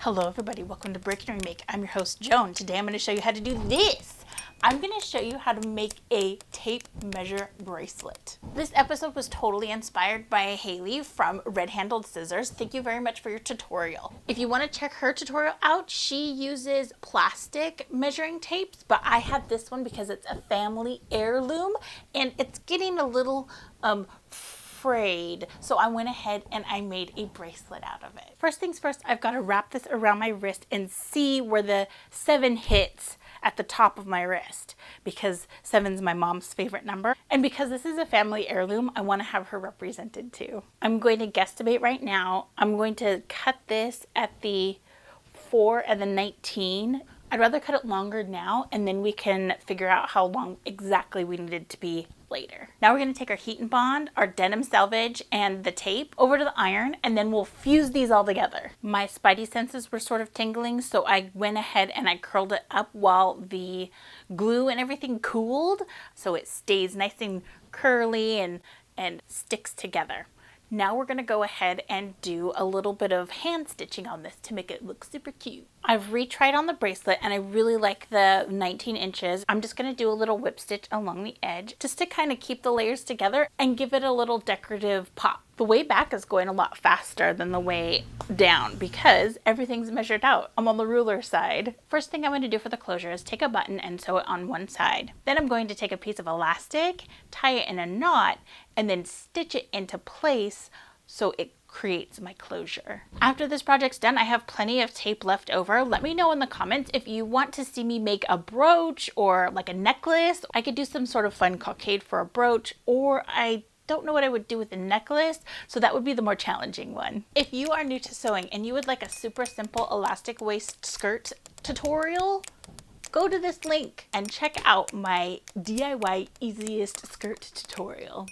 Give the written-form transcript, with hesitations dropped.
Hello everybody, welcome to Break Remake. I'm your host Joan. Today I'm going to show you how to do this. I'm going to show you how to make a tape measure bracelet. This episode was totally inspired by Haley from Red Handled Scissors. Thank you very much for your tutorial. If you want to check her tutorial out, she uses plastic measuring tapes, but I have this one because it's a family heirloom and it's getting a little frayed, so I went ahead and I made a bracelet out of it. First things first, I've got to wrap this around my wrist and see where the 7 hits at the top of my wrist, because 7's my mom's favorite number, and because this is a family heirloom, I want to have her represented too. I'm going to guesstimate right now. I'm going to cut this at the 4 and the 19. I'd rather cut it longer now, and then we can figure out how long exactly we need it to be later. Now we're going to take our heat and bond, our denim selvage, and the tape over to the iron, and then we'll fuse these all together. My spidey senses were sort of tingling, so I went ahead and I curled it up while the glue and everything cooled, so it stays nice and curly and sticks together. Now we're going to go ahead and do a little bit of hand stitching on this to make it look super cute. I've retried on the bracelet and I really like the 19 inches. I'm just going to do a little whip stitch along the edge just to kind of keep the layers together and give it a little decorative pop. The way back is going a lot faster than the way down because everything's measured out. I'm on the ruler side. First thing I'm going to do for the closure is take a button and sew it on one side. Then I'm going to take a piece of elastic, tie it in a knot, and then stitch it into place so it creates my closure. After this project's done, I have plenty of tape left over. Let me know in the comments if you want to see me make a brooch or like a necklace. I could do some sort of fun cockade for a brooch, or I don't know what I would do with a necklace, so that would be the more challenging one. If you are new to sewing and you would like a super simple elastic waist skirt tutorial, go to this link and check out my DIY easiest skirt tutorial.